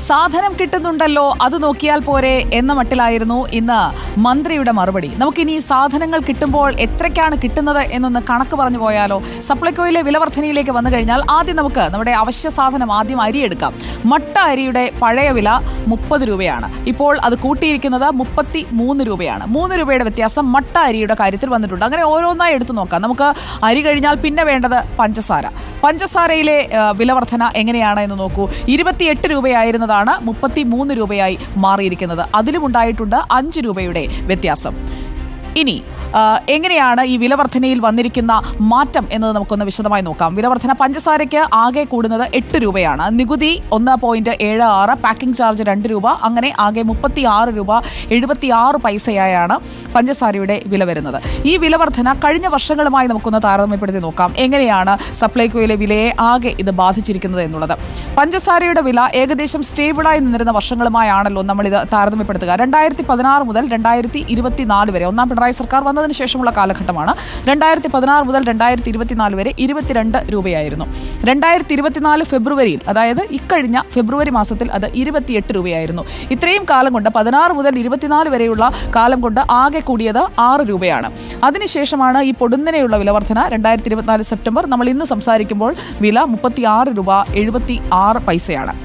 സാധനം കിട്ടുന്നുണ്ടല്ലോ അത് നോക്കിയാൽ പോരെ എന്ന മട്ടിലായിരുന്നു ഇന്ന് മന്ത്രിയുടെ മറുപടി. നമുക്കിനി സാധനങ്ങൾ കിട്ടുമ്പോൾ എത്രയ്ക്കാണ് കിട്ടുന്നത് എന്നൊന്ന് കണക്ക് പറഞ്ഞു പോയാലോ? സപ്ലൈകോയിലെ വിലവർധനയിലേക്ക് വന്നു കഴിഞ്ഞാൽ ആദ്യം നമുക്ക് നമ്മുടെ അവശ്യ സാധനം ആദ്യം അരി എടുക്കാം. മട്ട അരിയുടെ പഴയ വില 30 രൂപയാണ്. ഇപ്പോൾ അത് കൂട്ടിയിരിക്കുന്നത് 33 രൂപയാണ്. 3 രൂപയുടെ വ്യത്യാസം മട്ട അരിയുടെ കാര്യത്തിൽ വന്നിട്ടുണ്ട്. അങ്ങനെ ഓരോന്നായി എടുത്തു നോക്കാം. നമുക്ക് അരി കഴിഞ്ഞാൽ പിന്നെ വേണ്ടത് പഞ്ചസാര. പഞ്ചസാരയിലെ വിലവർധന എങ്ങനെയാണ് എന്ന് നോക്കൂ. 28 രൂപയായിരുന്നതാണ് 33 രൂപയായി മാറിയിരിക്കുന്നത്. അതിലും ഉണ്ടായിട്ടുണ്ട് 5 രൂപയുടെ വ്യത്യാസം. ഇനി എങ്ങനെയാണ് ഈ വിലവർധനയിൽ വന്നിരിക്കുന്ന മാറ്റം എന്നത് നമുക്കൊന്ന് വിശദമായി നോക്കാം. വിലവർധന പഞ്ചസാരയ്ക്ക് ആകെ കൂടുന്നത് 8 രൂപയാണ്. നികുതി 1.76, പാക്കിംഗ് ചാർജ് 2 രൂപ, അങ്ങനെ ആകെ 36 രൂപ 76 പൈസയായാണ് പഞ്ചസാരയുടെ വില വരുന്നത്. ഈ വിലവർധന കഴിഞ്ഞ വർഷങ്ങളുമായി നമുക്കൊന്ന് താരതമ്യപ്പെടുത്തി നോക്കാം. എങ്ങനെയാണ് സപ്ലൈകോയിലെ വിലയെ ആകെ ഇത് ബാധിച്ചിരിക്കുന്നത് എന്നുള്ളത്. പഞ്ചസാരയുടെ വില ഏകദേശം സ്റ്റേബിളായി നിന്നിരുന്ന വർഷങ്ങളുമായാണല്ലോ നമ്മളിത് താരതമ്യപ്പെടുത്തുക. 2016 മുതൽ 2024 വരെ, ഒന്നാം പിണറായി സർക്കാർ വന്നതിന് ശേഷമുള്ള കാലഘട്ടമാണ്. 2016 മുതൽ 2024 വരെ 22 രൂപയായിരുന്നു. 2024 ഫെബ്രുവരിയിൽ, അതായത് ഇക്കഴിഞ്ഞ ഫെബ്രുവരി മാസത്തിൽ അത് 28 രൂപയായിരുന്നു. ഇത്രയും കാലം കൊണ്ട് 16 മുതൽ 24 വരെയുള്ള കാലം കൊണ്ട് ആകെ കൂടിയത് 6 രൂപയാണ്. അതിനുശേഷമാണ് ഈ പൊടുന്നനെയുള്ള വിലവർധന. 2024 സെപ്റ്റംബർ, നമ്മൾ ഇന്ന് സംസാരിക്കുമ്പോൾ വില 36 രൂപ 76 പൈസയാണ്.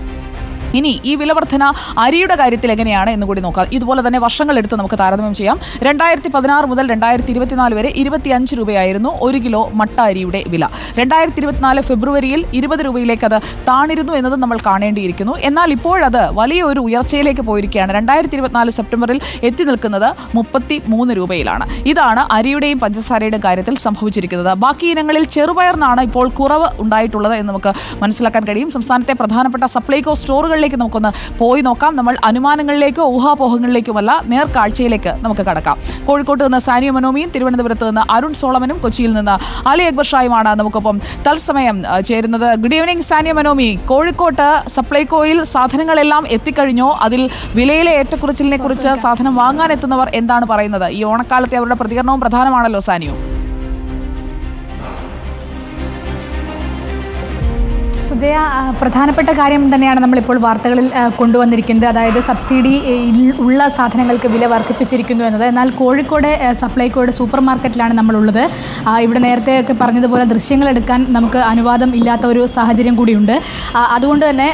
ഇനി ഈ വിലവർധന അരിയുടെ കാര്യത്തിൽ എങ്ങനെയാണ് എന്ന് കൂടി നോക്കാം. ഇതുപോലെ തന്നെ വർഷങ്ങളെടുത്ത് നമുക്ക് താരതമ്യം ചെയ്യാം. 2016 മുതൽ 2024 വരെ 25 രൂപയായിരുന്നു 1 കിലോ മട്ട അരിയുടെ വില. 2024 ഫെബ്രുവരിയിൽ 20 രൂപയിലേക്ക് അത് താണിരുന്നു എന്നത് നമ്മൾ കാണേണ്ടിയിരിക്കുന്നു. എന്നാൽ ഇപ്പോഴത് വലിയൊരു ഉയർച്ചയിലേക്ക് പോയിരിക്കുകയാണ്. 2024 സെപ്റ്റംബറിൽ എത്തി നിൽക്കുന്നത് 33 രൂപയിലാണ്. ഇതാണ് അരിയുടെയും പഞ്ചസാരയുടെയും കാര്യത്തിൽ സംഭവിച്ചിരിക്കുന്നത്. ബാക്കി ഇനങ്ങളിൽ ചെറുപയറിനാണ് ഇപ്പോൾ കുറവ് ഉണ്ടായിട്ടുള്ളത് എന്ന് നമുക്ക് മനസ്സിലാക്കാൻ കഴിയും. സംസ്ഥാനത്തെ പ്രധാനപ്പെട്ട സപ്ലൈകോ സ്റ്റോറുകളിൽ നമുക്കൊന്ന് പോയി നോക്കാം. നമ്മൾ അനുമാനങ്ങളിലേക്കോ ഊഹാപോഹങ്ങളിലേക്കുമല്ല, നേർക്കാഴ്ചയിലേക്ക് നമുക്ക് കടക്കാം. കോഴിക്കോട്ട് നിന്ന് സാനിയോ മനോമിയും, തിരുവനന്തപുരത്ത് നിന്ന് അരുൺ സോളമനും, കൊച്ചിയിൽ നിന്ന് അലി അക്ബർ ഷായുമാണ് നമുക്കൊപ്പം തത്സമയം ചേരുന്നത്. Good evening Sanio മനോമി. കോഴിക്കോട്ട് സപ്ലൈകോയിൽ സാധനങ്ങളെല്ലാം എത്തിക്കഴിഞ്ഞോ? അതിൽ വിലയിലെ ഏറ്റക്കുറച്ചിലിനെ കുറിച്ച് സാധനം വാങ്ങാനെത്തുന്നവർ എന്താണ് പറയുന്നത്? ഈ ഓണക്കാലത്തെ അവരുടെ പ്രതികരണവും പ്രധാനമാണല്ലോ സാനിയോ. സുജയ, പ്രധാനപ്പെട്ട കാര്യം തന്നെയാണ് നമ്മളിപ്പോൾ വാർത്തകളിൽ കൊണ്ടുവന്നിരിക്കുന്നത്. അതായത് സബ്സിഡി ഉള്ള സാധനങ്ങൾക്ക് വില വർദ്ധിപ്പിച്ചിരിക്കുന്നു എന്നത്. എന്നാൽ കോഴിക്കോട് സപ്ലൈകോയുടെ സൂപ്പർ മാർക്കറ്റിലാണ് നമ്മളുള്ളത്. ഇവിടെ നേരത്തെയൊക്കെ പറഞ്ഞതുപോലെ ദൃശ്യങ്ങൾ എടുക്കാൻ നമുക്ക് അനുവാദം ഇല്ലാത്ത ഒരു സാഹചര്യം കൂടിയുണ്ട്. അതുകൊണ്ട് തന്നെ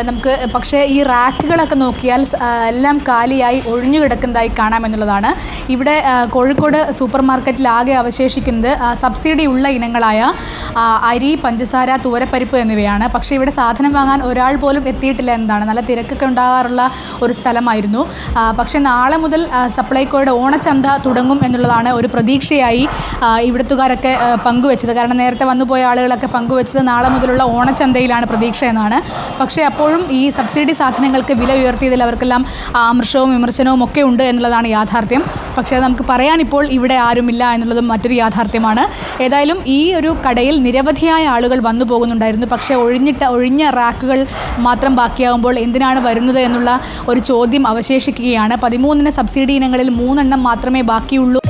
നമുക്ക് പക്ഷേ ഈ റാക്കുകളൊക്കെ നോക്കിയാൽ എല്ലാം കാലിയായി ഒഴിഞ്ഞു കിടക്കുന്നതായി കാണാമെന്നുള്ളതാണ്. ഇവിടെ കോഴിക്കോട് സൂപ്പർ മാർക്കറ്റിൽ ആകെ അവശേഷിക്കുന്നത് സബ്സിഡി ഉള്ള ഇനങ്ങളായ അരി, പഞ്ചസാര, തൂരപ്പരിപ്പ് എന്നിവയാണ്. പക്ഷേ ഇവിടെ സാധനം വാങ്ങാൻ ഒരാൾ പോലും എത്തിയിട്ടില്ല എന്നതാണ്. നല്ല തിരക്കൊക്കെ ഉണ്ടാകാറുള്ള ഒരു സ്ഥലമായിരുന്നു. പക്ഷേ നാളെ മുതൽ സപ്ലൈകോയുടെ ഓണച്ചന്ത തുടങ്ങും എന്നുള്ളതാണ് ഒരു പ്രതീക്ഷയായി ഇവിടുത്തുകാരൊക്കെ പങ്കുവെച്ചത്. കാരണം നേരത്തെ വന്നുപോയ ആളുകളൊക്കെ പങ്കുവെച്ചത് നാളെ മുതലുള്ള ഓണച്ചന്തയിലാണ് പ്രതീക്ഷ എന്നാണ്. പക്ഷേ അപ്പോഴും ഈ സബ്സിഡി സാധനങ്ങൾക്ക് വില ഉയർത്തിയതിൽ അവർക്കെല്ലാം ആമർഷവും വിമർശനവും ഒക്കെ ഉണ്ട് എന്നുള്ളതാണ് യാഥാർത്ഥ്യം. പക്ഷേ നമുക്ക് പറയാൻ ഇപ്പോൾ ഇവിടെ ആരുമില്ല എന്നുള്ളതും മറ്റൊരു യാഥാർത്ഥ്യമാണ്. ഏതായാലും ഈ ഒരു കടയിൽ നിരവധിയായ ആളുകൾ വന്നു പോകുന്നുണ്ടായിരുന്നു. പക്ഷേ ഒഴിഞ്ഞ റാക്കുകൾ മാത്രം ബാക്കിയാകുമ്പോൾ എന്തിനാണ് വരുന്നത് എന്നുള്ള ഒരു ചോദ്യം അവശേഷിക്കുകയാണ്. 13 സബ്സിഡി ഇനങ്ങളിൽ 3 മാത്രമേ ബാക്കിയുള്ളൂ